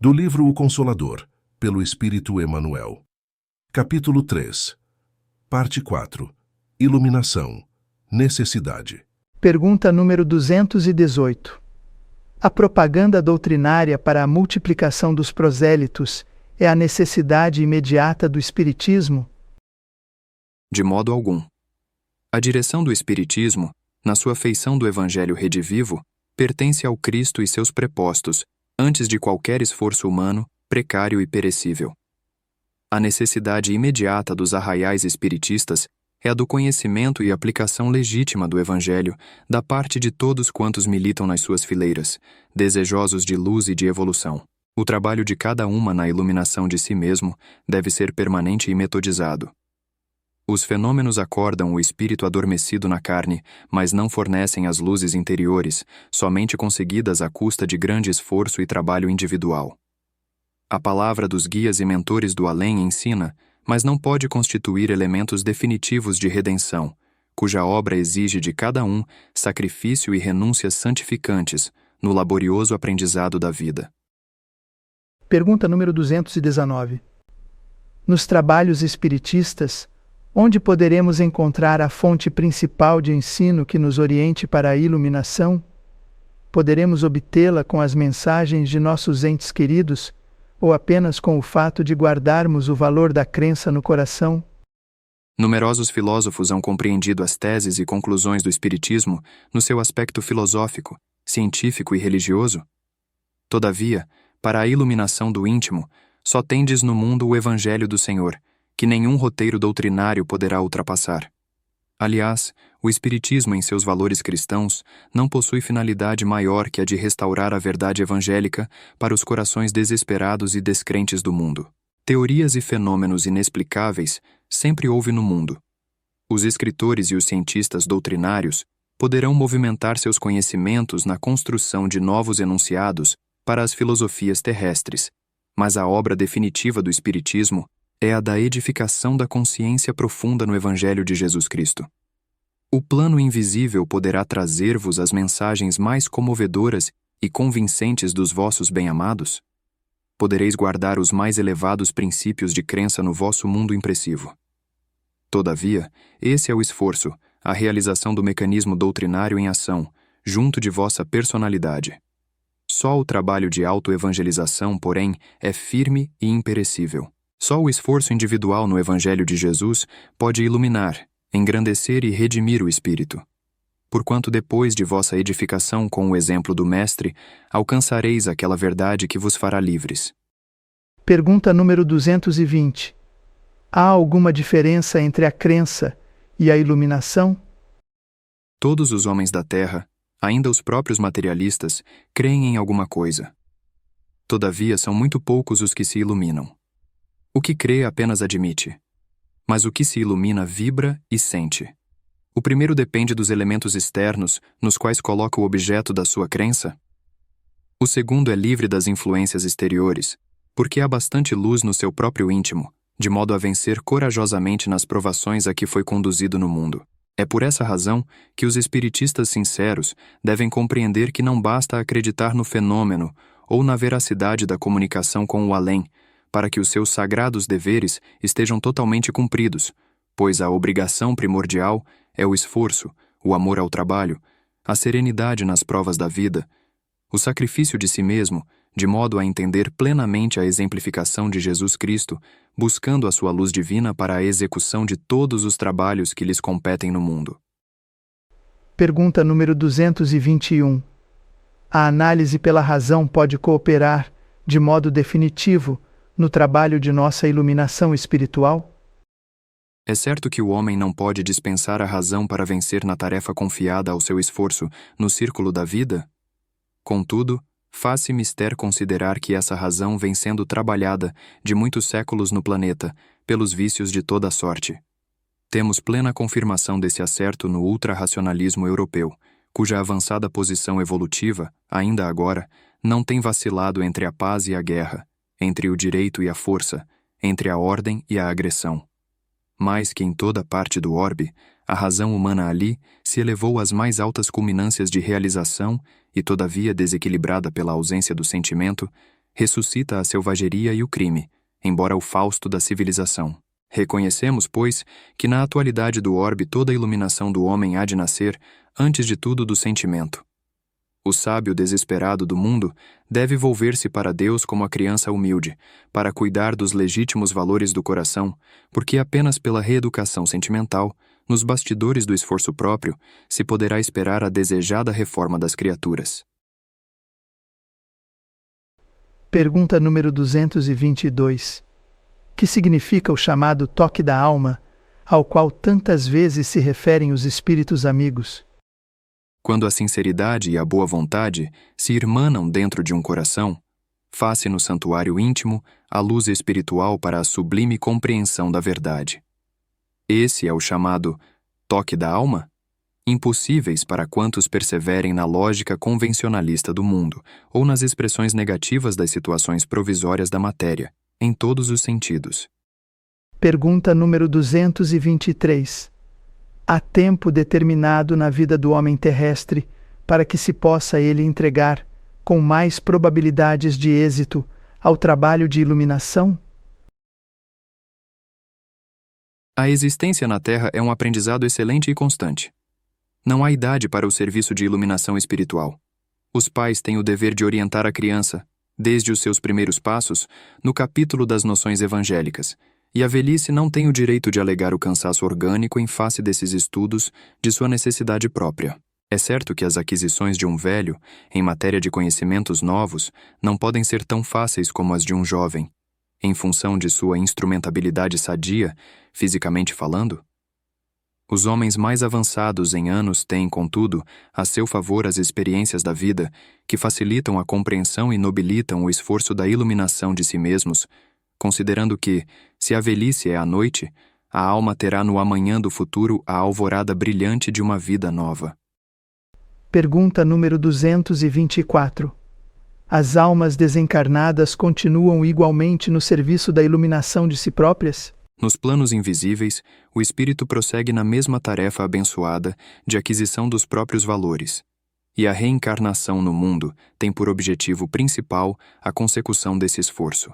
Do livro O Consolador, pelo Espírito Emmanuel. Capítulo 3. Parte 4. Iluminação. Necessidade. Pergunta número 218. A propaganda doutrinária para a multiplicação dos prosélitos é a necessidade imediata do Espiritismo? De modo algum. A direção do Espiritismo, na sua feição do Evangelho redivivo, pertence ao Cristo e seus prepostos, antes de qualquer esforço humano, precário e perecível. A necessidade imediata dos arraiais espiritistas é a do conhecimento e aplicação legítima do Evangelho da parte de todos quantos militam nas suas fileiras, desejosos de luz e de evolução. O trabalho de cada uma na iluminação de si mesmo deve ser permanente e metodizado. Os fenômenos acordam o espírito adormecido na carne, mas não fornecem as luzes interiores, somente conseguidas à custa de grande esforço e trabalho individual. A palavra dos guias e mentores do além ensina, mas não pode constituir elementos definitivos de redenção, cuja obra exige de cada um sacrifício e renúncias santificantes no laborioso aprendizado da vida. Pergunta número 219. Nos trabalhos espiritistas, onde poderemos encontrar a fonte principal de ensino que nos oriente para a iluminação? Poderemos obtê-la com as mensagens de nossos entes queridos, ou apenas com o fato de guardarmos o valor da crença no coração? Numerosos filósofos hão compreendido as teses e conclusões do Espiritismo no seu aspecto filosófico, científico e religioso. Todavia, para a iluminação do íntimo, só tendes no mundo o Evangelho do Senhor, que nenhum roteiro doutrinário poderá ultrapassar. Aliás, o Espiritismo em seus valores cristãos não possui finalidade maior que a de restaurar a verdade evangélica para os corações desesperados e descrentes do mundo. Teorias e fenômenos inexplicáveis sempre houve no mundo. Os escritores e os cientistas doutrinários poderão movimentar seus conhecimentos na construção de novos enunciados para as filosofias terrestres, mas a obra definitiva do Espiritismo é a da edificação da consciência profunda no Evangelho de Jesus Cristo. O plano invisível poderá trazer-vos as mensagens mais comovedoras e convincentes dos vossos bem-amados? Podereis guardar os mais elevados princípios de crença no vosso mundo impressivo. Todavia, esse é o esforço, a realização do mecanismo doutrinário em ação, junto de vossa personalidade. Só o trabalho de autoevangelização, porém, é firme e imperecível. Só o esforço individual no Evangelho de Jesus pode iluminar, engrandecer e redimir o espírito. Porquanto depois de vossa edificação com o exemplo do Mestre, alcançareis aquela verdade que vos fará livres. Pergunta número 220. Há alguma diferença entre a crença e a iluminação? Todos os homens da Terra, ainda os próprios materialistas, creem em alguma coisa. Todavia, são muito poucos os que se iluminam. O que crê apenas admite, mas o que se ilumina vibra e sente. O primeiro depende dos elementos externos nos quais coloca o objeto da sua crença. O segundo é livre das influências exteriores, porque há bastante luz no seu próprio íntimo, de modo a vencer corajosamente nas provações a que foi conduzido no mundo. É por essa razão que os espiritistas sinceros devem compreender que não basta acreditar no fenômeno ou na veracidade da comunicação com o além, para que os seus sagrados deveres estejam totalmente cumpridos, pois a obrigação primordial é o esforço, o amor ao trabalho, a serenidade nas provas da vida, o sacrifício de si mesmo, de modo a entender plenamente a exemplificação de Jesus Cristo, buscando a sua luz divina para a execução de todos os trabalhos que lhes competem no mundo. Pergunta número 221. A análise pela razão pode cooperar, de modo definitivo, no trabalho de nossa iluminação espiritual? É certo que o homem não pode dispensar a razão para vencer na tarefa confiada ao seu esforço no círculo da vida? Contudo, faz-se mister considerar que essa razão vem sendo trabalhada de muitos séculos no planeta, pelos vícios de toda a sorte. Temos plena confirmação desse acerto no ultrarracionalismo europeu, cuja avançada posição evolutiva, ainda agora, não tem vacilado entre a paz e a guerra, entre o direito e a força, entre a ordem e a agressão. Mais que em toda parte do orbe, a razão humana ali se elevou às mais altas culminâncias de realização e, todavia desequilibrada pela ausência do sentimento, ressuscita a selvageria e o crime, embora o Fausto da civilização. Reconhecemos, pois, que na atualidade do orbe toda a iluminação do homem há de nascer, antes de tudo, do sentimento. O sábio desesperado do mundo deve volver-se para Deus como a criança humilde, para cuidar dos legítimos valores do coração, porque apenas pela reeducação sentimental, nos bastidores do esforço próprio, se poderá esperar a desejada reforma das criaturas. Pergunta número 222. Que significa o chamado toque da alma, ao qual tantas vezes se referem os espíritos amigos? Quando a sinceridade e a boa vontade se irmanam dentro de um coração, faz-se no santuário íntimo a luz espiritual para a sublime compreensão da verdade. Esse é o chamado toque da alma? Impossíveis para quantos perseverem na lógica convencionalista do mundo ou nas expressões negativas das situações provisórias da matéria, em todos os sentidos. Pergunta número 223. Há tempo determinado na vida do homem terrestre para que se possa ele entregar, com mais probabilidades de êxito, ao trabalho de iluminação? A existência na Terra é um aprendizado excelente e constante. Não há idade para o serviço de iluminação espiritual. Os pais têm o dever de orientar a criança, desde os seus primeiros passos, no capítulo das noções evangélicas, e a velhice não tem o direito de alegar o cansaço orgânico em face desses estudos de sua necessidade própria. É certo que as aquisições de um velho, em matéria de conhecimentos novos, não podem ser tão fáceis como as de um jovem, em função de sua instrumentabilidade sadia, fisicamente falando. Os homens mais avançados em anos têm, contudo, a seu favor as experiências da vida, que facilitam a compreensão e nobilitam o esforço da iluminação de si mesmos, considerando que, se a velhice é a noite, a alma terá no amanhã do futuro a alvorada brilhante de uma vida nova. Pergunta número 224. As almas desencarnadas continuam igualmente no serviço da iluminação de si próprias? Nos planos invisíveis, o espírito prossegue na mesma tarefa abençoada de aquisição dos próprios valores, e a reencarnação no mundo tem por objetivo principal a consecução desse esforço.